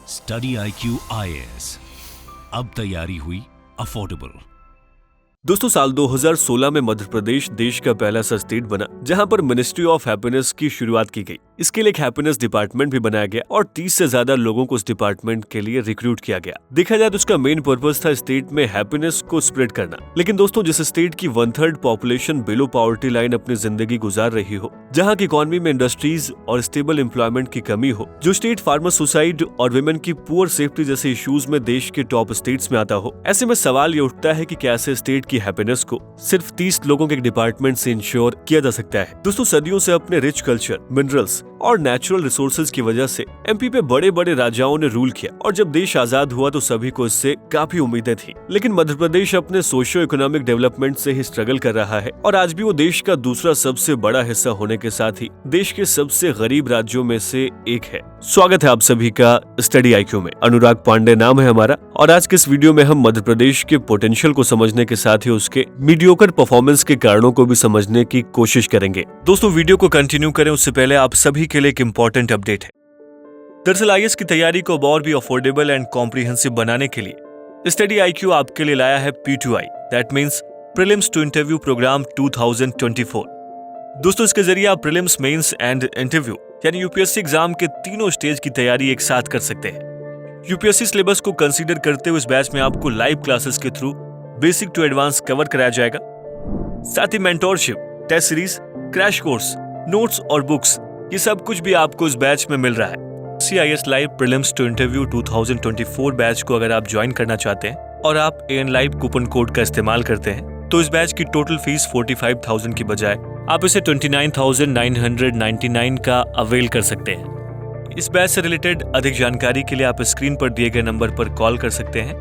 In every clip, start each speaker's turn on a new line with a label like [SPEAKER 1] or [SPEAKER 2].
[SPEAKER 1] Study IQ IAS, अब तैयारी हुई अफोर्डेबल।
[SPEAKER 2] दोस्तों, साल 2016 में मध्य प्रदेश देश का पहला ऐसा स्टेट बना जहां पर मिनिस्ट्री ऑफ हैप्पीनेस की शुरुआत की गई। इसके लिए एक हैप्पीनेस डिपार्टमेंट भी बनाया गया और 30 से ज्यादा लोगों को इस डिपार्टमेंट के लिए रिक्रूट किया गया। देखा जाए तो उसका मेन पर्पस था स्टेट में हैप्पीनेस को स्प्रेड करना। लेकिन दोस्तों, जिस स्टेट की 1/3 पॉपुलेशन बिलो पॉवर्टी लाइन अपनी जिंदगी गुजार रही हो, जहाँ की इकोनॉमी में इंडस्ट्रीज और स्टेबल एम्प्लॉयमेंट की कमी हो, जो स्टेट फार्मर सुसाइड और विमेन की पुअर सेफ्टी जैसे इश्यूज में देश के टॉप स्टेट्स में आता हो, ऐसे में सवाल ये उठता है कि क्या ऐसे स्टेट की हैप्पीनेस को सिर्फ 30 लोगों के डिपार्टमेंट से इंश्योर किया जा सकता है। दोस्तों, सदियों से अपने रिच कल्चर, मिनरल्स और नेचुरल रिसोर्सेज की वजह से एमपी पे बड़े बड़े राजाओं ने रूल किया और जब देश आजाद हुआ तो सभी को इससे काफी उम्मीदें थी। लेकिन मध्य प्रदेश अपने सोशियो इकोनॉमिक डेवलपमेंट से ही स्ट्रगल कर रहा है और आज भी वो देश का दूसरा सबसे बड़ा हिस्सा होने के साथ ही देश के सबसे गरीब राज्यों में से एक है। स्वागत है आप सभी का स्टडी IQ में। अनुराग पांडे नाम है हमारा और आज के इस वीडियो में हम मध्य प्रदेश के पोटेंशियल को समझने के साथ ही उसके मीडियोकर परफॉर्मेंस के कारणों को भी समझने की कोशिश करेंगे। दोस्तों, वीडियो को कंटिन्यू करें उससे पहले आप सभी के लिए एक इम्पोर्टेंट अपडेट है। दरअसल IAS की तैयारी को और भी अफोर्डेबल एंड कॉम्प्रिहेंसिव बनाने के लिए स्टडी IQ आपके लिए लाया है P2I, that means prelims to interview program 2024। दोस्तों, इसके जरिए आप प्रीलिम्स, मेंस एंड इंटरव्यू यानी UPSC एग्जाम के तीनों स्टेज की तैयारी एक साथ कर सकते हैं। UPSC सिलेबस को कंसीडर करते हुए इस बैच में आपको लाइव क्लासेस के through basic to advance cover कराया जाएगा। साथ ही mentorship, test series, crash course, notes और बुक्स, ये सब कुछ भी आपको इस बैच में मिल रहा है। CIS live prelims to interview 2024 batch को अगर आप ज्वाइन करना चाहते हैं और आप AN लाइव कूपन कोड का इस्तेमाल करते हैं तो इस बैच की टोटल फीस 45,000 की बजाय आप इसे 29,999 का अवेल कर सकते हैं। इस बैच से रिलेटेड अधिक जानकारी के लिए आप स्क्रीन पर दिए गए नंबर पर कॉल कर सकते हैं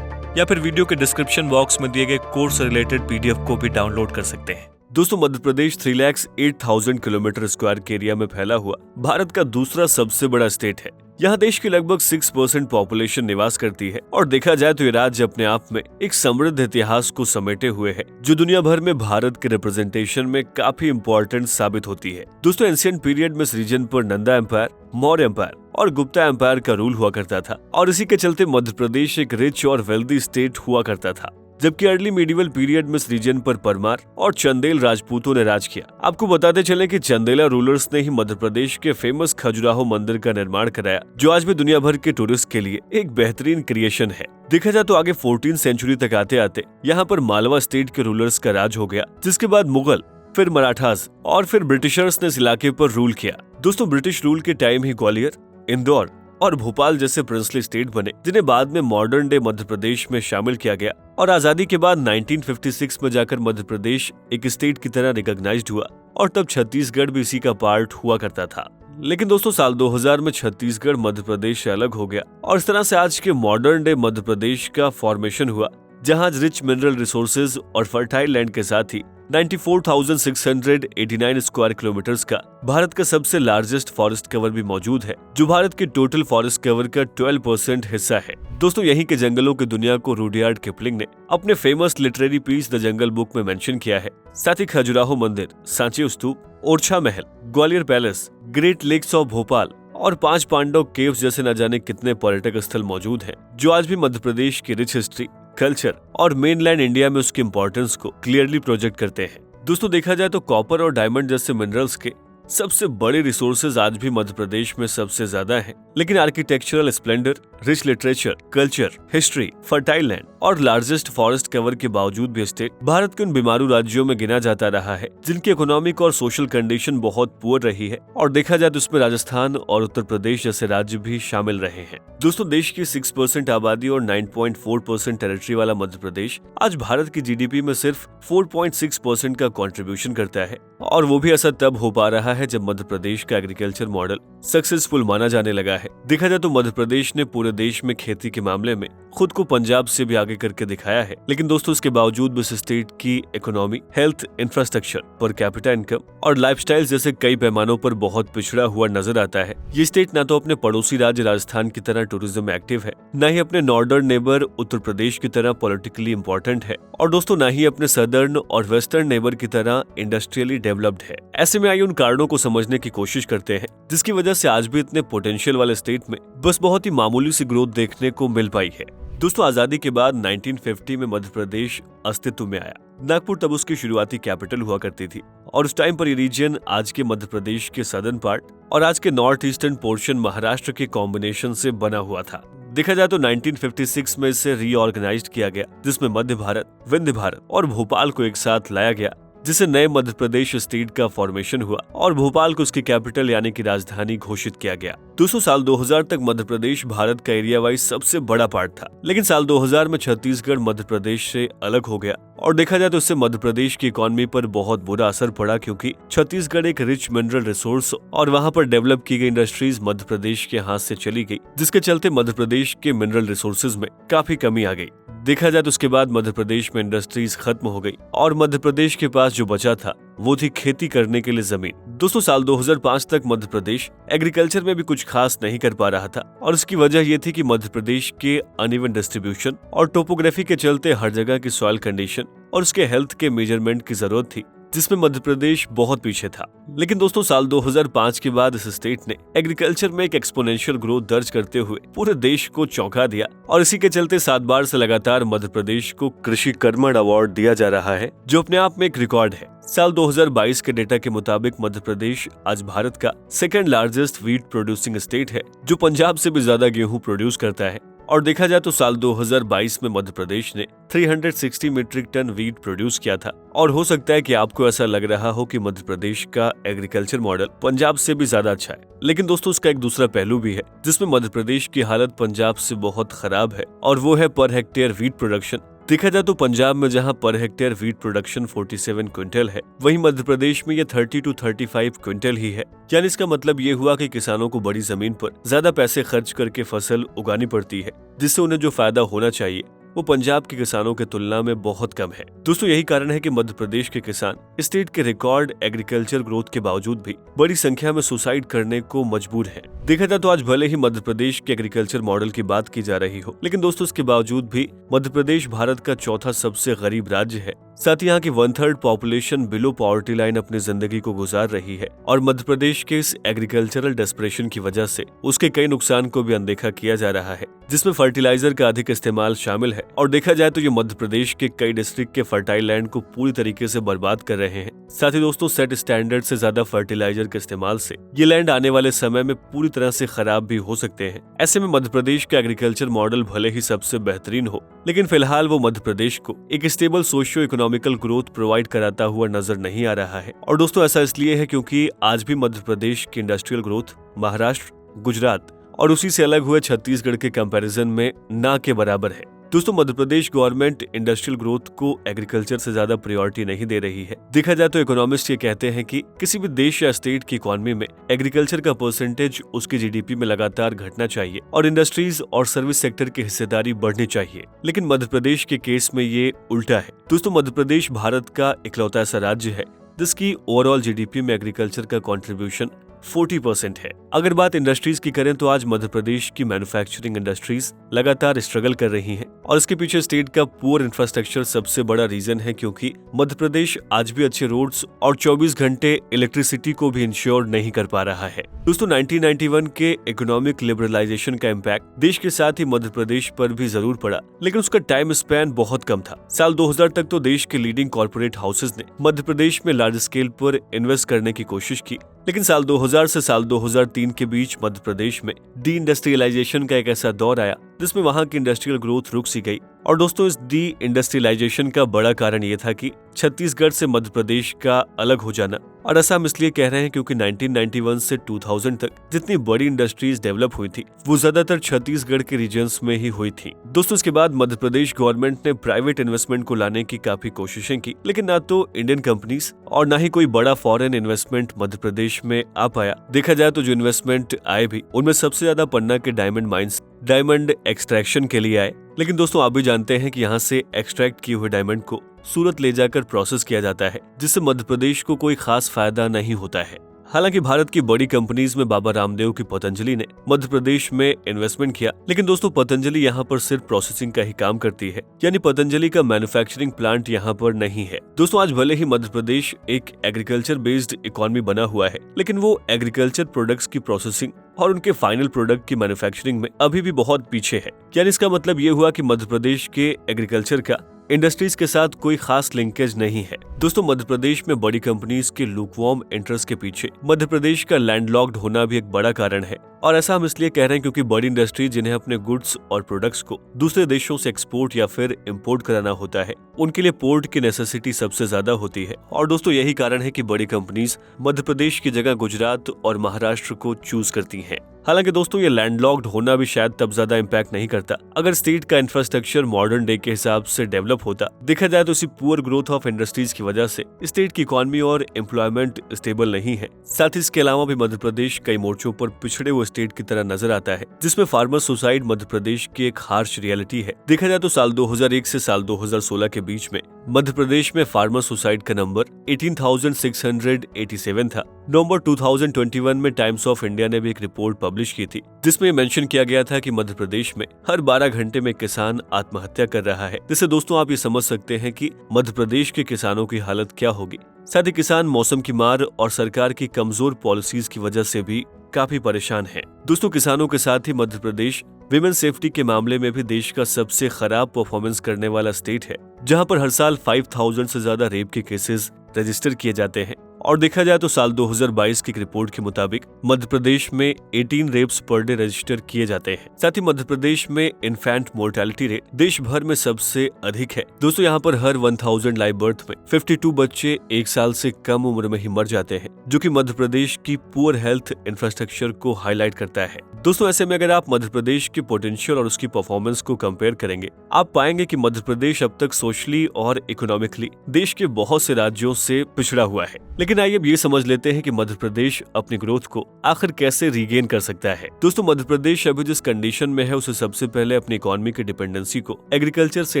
[SPEAKER 2] या फिर वीडियो के डिस्क्रिप्शन बॉक्स में दिए गए कोर्स से रिलेटेड PDF को भी डाउनलोड कर सकते हैं। दोस्तों, मध्य प्रदेश 3,08,000 किलोमीटर स्क्वायर के एरिया में फैला हुआ भारत का दूसरा सबसे बड़ा स्टेट है। यहाँ देश की लगभग 6% पॉपुलेशन निवास करती है और देखा जाए तो ये राज्य अपने आप में एक समृद्ध इतिहास को समेटे हुए है जो दुनिया भर में भारत के रिप्रेजेंटेशन में काफी इम्पोर्टेंट साबित होती है। दोस्तों, एंशिएंट पीरियड में इस रीजन पर नंदा एम्पायर, मौर्य एम्पायर और गुप्ता एम्पायर का रूल हुआ करता था और इसी के चलते मध्य प्रदेश एक रिच और वेल्दी स्टेट हुआ करता था। जबकि अर्ली मीडिवल पीरियड में इस रीजन पर परमार और चंदेल राजपूतों ने राज किया। आपको बताते चलें कि चंदेला रूलर्स ने ही मध्य प्रदेश के फेमस खजुराहो मंदिर का निर्माण कराया जो आज भी दुनिया भर के टूरिस्ट के लिए एक बेहतरीन क्रिएशन है। देखा जाए तो आगे 14वीं सेंचुरी तक आते आते यहाँ पर मालवा स्टेट के रूलर्स का राज हो गया, जिसके बाद मुगल, फिर मराठास और फिर ब्रिटिशर्स ने इस इलाके पर रूल किया। दोस्तों, ब्रिटिश रूल के टाइम ही ग्वालियर, इंदौर और भोपाल जैसे प्रिंसली स्टेट बने जिन्हें बाद में मॉडर्न डे मध्य प्रदेश में शामिल किया गया और आजादी के बाद 1956 में जाकर मध्य प्रदेश एक स्टेट की तरह रिकॉग्नाइज्ड हुआ और तब छत्तीसगढ़ भी इसी का पार्ट हुआ करता था। लेकिन दोस्तों, साल 2000 में छत्तीसगढ़ मध्य प्रदेश से अलग हो गया और इस तरह से आज के मॉडर्न डे मध्य प्रदेश का फॉर्मेशन हुआ, जहां रिच मिनरल रिसोर्सेज और फर्टाइल लैंड के साथ ही 94,689 स्क्वायर किलोमीटर्स का भारत का सबसे लार्जेस्ट फॉरेस्ट कवर भी मौजूद है, जो भारत के टोटल फॉरेस्ट कवर का 12% हिस्सा है। दोस्तों, यहीं के जंगलों की दुनिया को रुडयार्ड किपलिंग ने अपने famous literary piece the jungle book में मेंशन किया है। साथ ही खजुराहो मंदिर, Sanchi Stupa, Orchha Mahal, Gwalior palace, great lakes of Bhopal और 5 पांडव केव्स जैसे न जाने कितने पर्यटक स्थल मौजूद हैं, जो आज भी मध्य प्रदेश की रिच हिस्ट्री, कल्चर और मेनलैंड इंडिया में उसकी इंपॉर्टेंस को क्लियरली प्रोजेक्ट करते हैं। दोस्तों, देखा जाए तो कॉपर और डायमंड जैसे मिनरल्स के सबसे बड़े रिसोर्सेज आज भी मध्य प्रदेश में सबसे ज्यादा हैं, लेकिन architectural Splendor, rich literature, culture, history, fertile land और लार्जेस्ट फॉरेस्ट कवर के बावजूद भी स्टेट भारत के उन बीमारू राज्यों में गिना जाता रहा है जिनकी इकोनॉमिक और सोशल कंडीशन बहुत पुअर रही है और देखा जाए तो उसमें राजस्थान और उत्तर प्रदेश जैसे राज्य भी शामिल रहे हैं। दोस्तों, देश की 6% आबादी और 9.4% टेरिटरी वाला मध्य प्रदेश आज भारत की GDP में सिर्फ 4.6% का कंट्रीब्यूशन करता है और वो भी ऐसा तब हो पा रहा है जब मध्य प्रदेश का एग्रीकल्चर मॉडल सक्सेसफुल माना जाने लगा है। देखा जाए तो मध्य प्रदेश ने पूरे देश में खेती के मामले में खुद को पंजाब से भी आगे करके दिखाया है, लेकिन दोस्तों, इसके बावजूद भी इस स्टेट की economy, health, infrastructure, per capita income और लाइफस्टाइल जैसे कई पैमानों पर बहुत पिछड़ा हुआ नजर आता है। ये स्टेट न तो अपने पड़ोसी राज्य राजस्थान की तरह टूरिज्म में एक्टिव है, न ही अपने नॉर्दर्न नेबर उत्तर प्रदेश की तरह पॉलिटिकली इंपॉर्टेंट है और दोस्तों न ही अपने सदर्न और वेस्टर्न नेबर की तरह इंडस्ट्रियली डेवलप्ड है। ऐसे में आइए उन कारणों को समझने की कोशिश करते हैं जिसकी वजह वजह से आज भी इतने पोटेंशियल वाले स्टेट में बस बहुत ही मामूली सी ग्रोथ देखने को मिल पाई है। दोस्तों, आजादी के बाद 1950 में मध्य प्रदेश अस्तित्व में आया। नागपुर तब उसकी शुरुआती कैपिटल हुआ करती थी और उस टाइम पर ये रीजन आज के मध्य प्रदेश के सदर्न पार्ट और आज के नॉर्थ ईस्टर्न पोर्शन महाराष्ट्र के कॉम्बिनेशन से बना हुआ था। देखा जाए तो 1956 में इसे रीऑर्गेनाइज्ड किया गया, जिसमें मध्य भारत, विंध्य भारत और भोपाल को एक साथ लाया गया, जिससे नए मध्य प्रदेश स्टेट का फॉर्मेशन हुआ और भोपाल को उसकी कैपिटल यानी कि राजधानी घोषित किया गया। 200 साल 2000 तक मध्य प्रदेश भारत का एरिया वाइज सबसे बड़ा पार्ट था, लेकिन साल 2000 में छत्तीसगढ़ मध्य प्रदेश से अलग हो गया और देखा जाए तो इससे मध्य प्रदेश की इकोनॉमी पर बहुत बुरा असर पड़ा, क्योंकि छत्तीसगढ़ एक रिच मिनरल रिसोर्स और वहां पर डेवलप की गई इंडस्ट्रीज मध्य प्रदेश के हाथ से चली गई, जिसके चलते मध्य प्रदेश के मिनरल रिसोर्सेज में काफी कमी आ गई। देखा जाए तो उसके बाद मध्य प्रदेश में इंडस्ट्रीज खत्म हो गई और मध्य प्रदेश के पास जो बचा था वो थी खेती करने के लिए जमीन। दोस्तों, साल 2005 तक मध्य प्रदेश एग्रीकल्चर में भी कुछ खास नहीं कर पा रहा था और इसकी वजह ये थी कि मध्य प्रदेश के अनइवन डिस्ट्रीब्यूशन और टोपोग्राफी के चलते हर जगह की सॉइल कंडीशन और उसके हेल्थ के मेजरमेंट की जरूरत थी, जिसमें मध्य प्रदेश बहुत पीछे था। लेकिन दोस्तों, साल 2005 के बाद इस स्टेट ने एग्रीकल्चर में एक एक्सपोनेंशियल ग्रोथ दर्ज करते हुए पूरे देश को चौंका दिया और इसी के चलते 7 बार से लगातार मध्य प्रदेश को कृषि कर्मण अवार्ड दिया जा रहा है, जो अपने आप में एक रिकॉर्ड है। साल 2022 के डेटा के मुताबिक मध्य प्रदेश आज भारत का second largest wheat producing state है, जो पंजाब से भी ज्यादा गेहूं प्रोड्यूस करता है। और देखा जाए तो साल 2022 में मध्य प्रदेश ने 360 मीट्रिक टन व्हीट प्रोड्यूस किया था और हो सकता है कि आपको ऐसा लग रहा हो कि मध्य प्रदेश का एग्रीकल्चर मॉडल पंजाब से भी ज्यादा अच्छा है, लेकिन दोस्तों उसका एक दूसरा पहलू भी है, जिसमें मध्य प्रदेश की हालत पंजाब से बहुत खराब है और वो है पर हेक्टेयर व्हीट प्रोडक्शन। देखा जाए तो पंजाब में जहां per hectare wheat production 47 quintal है, वहीं मध्य प्रदेश में ये 30 to 35 क्विंटल ही है। यानी इसका मतलब ये हुआ कि किसानों को बड़ी जमीन पर ज्यादा पैसे खर्च करके फसल उगानी पड़ती है, जिससे उन्हें जो फायदा होना चाहिए वो पंजाब के किसानों के तुलना में बहुत कम है। दोस्तों, यही कारण है कि मध्य प्रदेश के किसान स्टेट के रिकॉर्ड एग्रीकल्चर ग्रोथ के बावजूद भी बड़ी संख्या में सुसाइड करने को मजबूर है। देखा जाए तो आज भले ही मध्य प्रदेश के एग्रीकल्चर मॉडल की बात की जा रही हो, लेकिन दोस्तों इसके बावजूद भी मध्य प्रदेश भारत का चौथा सबसे गरीब राज्य है। साथ ही यहाँ की 1/3 पॉपुलेशन बिलो पॉवर्टी लाइन अपनी जिंदगी को गुजार रही है और मध्य प्रदेश के इस एग्रीकल्चरल डेस्परेशन की वजह से उसके कई नुकसान को भी अनदेखा किया जा रहा है, जिसमें फर्टिलाइजर का अधिक इस्तेमाल शामिल है। और देखा जाए तो ये मध्य प्रदेश के कई डिस्ट्रिक्ट के फर्टाइल लैंड को पूरी तरीके से बर्बाद कर रहे हैं। साथ ही दोस्तों, सेट स्टैंडर्ड से ज्यादा फर्टिलाइजर के इस्तेमाल से ये लैंड आने वाले समय में पूरी तरह से खराब भी हो सकते हैं। ऐसे में मध्य प्रदेश का एग्रीकल्चर मॉडल भले ही सबसे बेहतरीन हो, लेकिन फिलहाल वो मध्य प्रदेश को एक stable socio economical growth provide कराता हुआ नजर नहीं आ रहा है। और दोस्तों ऐसा इसलिए है क्योंकि आज भी मध्य प्रदेश की इंडस्ट्रियल ग्रोथ महाराष्ट्र, गुजरात और उसी से अलग हुए छत्तीसगढ़ के कंपैरिजन में ना के बराबर है। दोस्तों, Madhya Pradesh government industrial growth को एग्रीकल्चर से ज्यादा प्रायोरिटी नहीं दे रही है। देखा जाए तो इकोनॉमिस्ट ये कहते हैं कि किसी भी देश या स्टेट की इकोनॉमी में एग्रीकल्चर का परसेंटेज उसकी जीडीपी में लगातार घटना चाहिए और इंडस्ट्रीज और सर्विस सेक्टर की हिस्सेदारी बढ़नी चाहिए, लेकिन मध्य प्रदेश के केस में ये उल्टा है। दोस्तों, मध्य प्रदेश भारत का इकलौता ऐसा राज्य है जिसकी ओवरऑल जीडीपी में एग्रीकल्चर का कंट्रीब्यूशन 40% है। अगर बात इंडस्ट्रीज की करें तो आज मध्य प्रदेश की मैन्युफैक्चरिंग इंडस्ट्रीज लगातार स्ट्रगल कर रही हैं और इसके पीछे स्टेट का पुअर इंफ्रास्ट्रक्चर सबसे बड़ा रीजन है, क्योंकि मध्य प्रदेश आज भी अच्छे रोड्स और 24 घंटे इलेक्ट्रिसिटी को भी इंश्योर नहीं कर पा रहा है। दोस्तों, 1991 के इकोनॉमिक लिबरलाइजेशन का इम्पैक्ट देश के साथ ही मध्य प्रदेश पर भी जरूर पड़ा, लेकिन उसका टाइम स्पैन बहुत कम था। साल 2000 तक तो देश के लीडिंग कॉर्पोरेट हाउसेज ने मध्य प्रदेश में लार्ज स्केल पर इन्वेस्ट करने की कोशिश की, लेकिन साल 2000 से साल 2003 के बीच मध्य प्रदेश में डी इंडस्ट्रियलाइजेशन का एक ऐसा दौर आया जिसमें वहां की इंडस्ट्रियल ग्रोथ रुक सी गई। और दोस्तों, इस डी इंडस्ट्रियलाइजेशन का बड़ा कारण ये था कि छत्तीसगढ़ से मध्य प्रदेश का अलग हो जाना। और ऐसा हम इसलिए कह रहे हैं क्योंकि 1991 से 2000 तक जितनी बड़ी इंडस्ट्रीज डेवलप हुई थी वो ज्यादातर छत्तीसगढ़ के रीजन्स में ही हुई थी। दोस्तों, इसके बाद मध्य प्रदेश गवर्नमेंट ने प्राइवेट इन्वेस्टमेंट को लाने की काफी कोशिशें की, लेकिन ना तो इंडियन कंपनीज और ना ही कोई बड़ा फॉरेन इन्वेस्टमेंट मध्य प्रदेश में आ पाया। देखा जाए तो जो इन्वेस्टमेंट आए भी उनमें सबसे ज्यादा पन्ना के डायमंड माइंस डायमंड एक्सट्रैक्शन के लिए आए, लेकिन दोस्तों आप भी जानते हैं कि यहाँ से एक्सट्रैक्ट किए हुए डायमंड को सूरत ले जाकर प्रोसेस किया जाता है, जिससे मध्य प्रदेश को कोई खास फायदा नहीं होता है। हालांकि भारत की बड़ी कंपनीज में बाबा रामदेव की पतंजलि ने मध्य प्रदेश में इन्वेस्टमेंट किया, लेकिन दोस्तों पतंजलि यहाँ पर सिर्फ प्रोसेसिंग का ही काम करती है, यानी पतंजलि का मैन्युफैक्चरिंग प्लांट यहाँ पर नहीं है। दोस्तों आज भले ही मध्य प्रदेश एक एग्रीकल्चर बेस्ड इकोनॉमी बना हुआ है, लेकिन वो एग्रीकल्चर प्रोडक्ट्स की प्रोसेसिंग और उनके फाइनल प्रोडक्ट की मैन्युफैक्चरिंग में अभी भी बहुत पीछे है। यानी इसका मतलब ये हुआ कि मध्य प्रदेश के एग्रीकल्चर का इंडस्ट्रीज के साथ कोई खास लिंकेज नहीं है। दोस्तों मध्य प्रदेश में बड़ी कंपनीज के लूकवार्म इंटरेस्ट के पीछे मध्य प्रदेश का लैंडलॉक्ड होना भी एक बड़ा कारण है, और ऐसा हम इसलिए कह रहे हैं क्योंकि बड़ी इंडस्ट्री जिन्हें अपने गुड्स और प्रोडक्ट्स को दूसरे देशों से एक्सपोर्ट या फिर इंपोर्ट कराना होता है, उनके लिए पोर्ट की नेसेसिटी सबसे ज्यादा होती है। और दोस्तों यही कारण है कि बड़ी कंपनीज मध्य प्रदेश की जगह गुजरात और महाराष्ट्र को चूज करती हैं। हालांकि दोस्तों ये लैंडलॉक्ड होना भी शायद तब ज्यादा इम्पैक्ट नहीं करता अगर स्टेट का इंफ्रास्ट्रक्चर मॉडर्न डे के हिसाब से डेवलप होता। देखा जाए तो इसी पुअर ग्रोथ ऑफ इंडस्ट्रीज की वजह से स्टेट की इकोनॉमी और एम्प्लॉयमेंट स्टेबल नहीं है। साथ ही इसके अलावा भी मध्य प्रदेश कई मोर्चों पर पिछड़े हुए स्टेट की तरह नजर आता है, जिसमें फार्मर सुसाइड मध्य प्रदेश की एक हार्श रियलिटी है। देखा जाए तो साल 2001 से साल 2016 के बीच में मध्य प्रदेश में फार्मर सुसाइड का नंबर 18,687 था। नवंबर 2021 में टाइम्स ऑफ इंडिया ने भी एक रिपोर्ट पब्लिश की थी, जिसमें मेंशन किया गया था कि मध्य प्रदेश में हर 12 घंटे में किसान आत्महत्या कर रहा है। जिससे दोस्तों आप ये समझ सकते हैं कि मध्य प्रदेश के किसानों की हालत क्या होगी। साथ ही किसान मौसम की मार और सरकार की कमजोर पॉलिसीज की वजह से भी काफी परेशान है। दोस्तों किसानों के साथ ही मध्य प्रदेश विमेन सेफ्टी के मामले में भी देश का सबसे खराब परफॉर्मेंस करने वाला स्टेट है, जहां पर हर साल 5000 से ज्यादा रेप के केसेस रजिस्टर किए जाते हैं। और देखा जाए तो साल 2022 की एक रिपोर्ट के मुताबिक मध्य प्रदेश में 18 रेप्स पर डे रजिस्टर किए जाते हैं। साथ ही मध्य प्रदेश में इन्फेंट मोर्टेलिटी रेट देश भर में सबसे अधिक है। दोस्तों यहाँ पर हर 1000 लाइव बर्थ में 52 बच्चे 1 साल से कम उम्र में ही मर जाते हैं, जो कि मध्य प्रदेश की पुअर हेल्थ इंफ्रास्ट्रक्चर को हाईलाइट करता है। दोस्तों ऐसे में अगर आप मध्य प्रदेश की पोटेंशियल और उसकी परफॉर्मेंस को कंपेयर करेंगे, आप पाएंगे कि मध्य प्रदेश अब तक सोशली और इकोनॉमिकली देश के बहुत से राज्यों से पिछड़ा हुआ है। लेकिन आइए अब ये समझ लेते हैं कि मध्य प्रदेश अपनी ग्रोथ को आखिर कैसे रीगेन कर सकता है। दोस्तों मध्य प्रदेश अभी जिस कंडीशन में है, उसे सबसे पहले अपनी इकोनॉमी की डिपेंडेंसी को एग्रीकल्चर से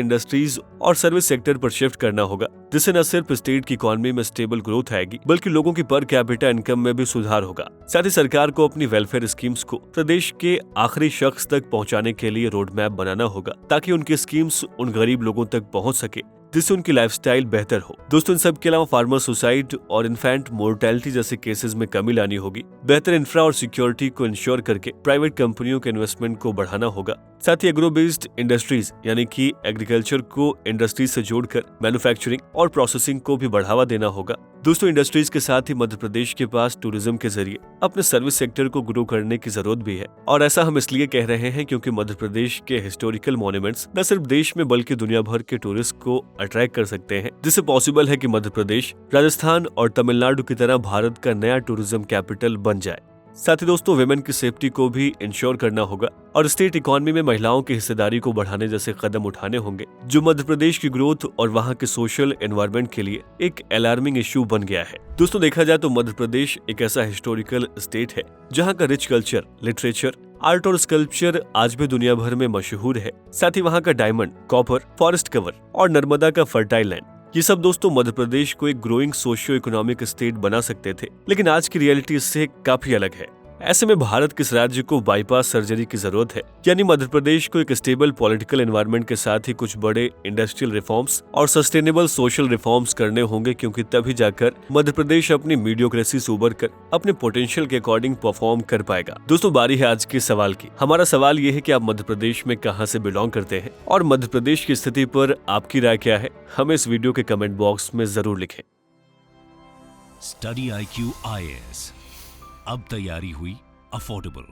[SPEAKER 2] इंडस्ट्रीज और सर्विस सेक्टर पर शिफ्ट करना होगा, जिससे न सिर्फ स्टेट की इकोनॉमी में स्टेबल ग्रोथ आएगी, बल्कि लोगों की पर कैपिटा इनकम में भी सुधार होगा। साथ ही सरकार को अपनी वेलफेयर स्कीम्स को प्रदेश के आखिरी शख्स तक पहुंचाने के लिए रोड मैप बनाना होगा, ताकि उनकी स्कीम्स उन गरीब लोगों तक पहुंच सके जिससे उनकी लाइफस्टाइल बेहतर हो। दोस्तों इन सब के अलावा फार्मर सुसाइड और इन्फेंट मोर्टेलिटी जैसे केसेस में कमी लानी होगी। बेहतर इंफ्रा और सिक्योरिटी को इंश्योर करके प्राइवेट कंपनियों के इन्वेस्टमेंट को बढ़ाना होगा। साथ ही एग्रो बेस्ड इंडस्ट्रीज यानी कि एग्रीकल्चर को इंडस्ट्रीज से जोड़कर मैन्युफैक्चरिंग और प्रोसेसिंग को भी बढ़ावा देना होगा। दोस्तों इंडस्ट्रीज के साथ ही मध्य प्रदेश के पास टूरिज्म के जरिए अपने सर्विस सेक्टर को ग्रो करने की जरूरत भी है, और ऐसा हम इसलिए कह रहे हैं क्योंकि मध्य प्रदेश के हिस्टोरिकल मॉन्यूमेंट्स न सिर्फ देश में बल्कि दुनिया भर के टूरिस्ट को अट्रैक्ट कर सकते हैं, जिससे पॉसिबल है कि मध्य प्रदेश राजस्थान और तमिलनाडु की तरह भारत का नया टूरिज्म कैपिटल बन जाए। साथ ही दोस्तों विमेन की सेफ्टी को भी इंश्योर करना होगा और स्टेट इकोनॉमी में महिलाओं की हिस्सेदारी को बढ़ाने जैसे कदम उठाने होंगे, जो मध्य प्रदेश की ग्रोथ और वहां के सोशल एनवायरनमेंट के लिए एक अलार्मिंग इश्यू बन गया है। दोस्तों देखा जाए तो मध्य प्रदेश एक ऐसा हिस्टोरिकल स्टेट है जहां का रिच कल्चर, लिटरेचर, आर्ट और स्कल्पचर आज भी दुनिया भर में मशहूर है। साथ ही वहां का डायमंड, कॉपर, फॉरेस्ट कवर और नर्मदा का फर्टाइल लैंड, ये सब दोस्तों मध्य प्रदेश को एक ग्रोइंग सोशियो इकोनॉमिक स्टेट बना सकते थे, लेकिन आज की रियलिटी इससे काफी अलग है। ऐसे में भारत किस राज्य को बाईपास सर्जरी की जरूरत है, यानी मध्य प्रदेश को एक स्टेबल पॉलिटिकल एनवायरनमेंट के साथ ही कुछ बड़े इंडस्ट्रियल रिफॉर्म्स और सस्टेनेबल सोशल रिफॉर्म्स करने होंगे, क्योंकि तभी जाकर मध्य प्रदेश अपनी मीडियोक्रेसी से उबर कर अपने पोटेंशियल के अकॉर्डिंग परफॉर्म कर पाएगा। दोस्तों बारी है आज के सवाल की। हमारा सवाल ये है कि आप मध्य प्रदेश में कहां से बिलोंग करते हैं और मध्य प्रदेश की स्थिति पर आपकी राय क्या है, हमें इस वीडियो के कमेंट बॉक्स में जरूर लिखें।
[SPEAKER 1] स्टडी IQ IAS, अब तैयारी हुई अफोर्डेबल।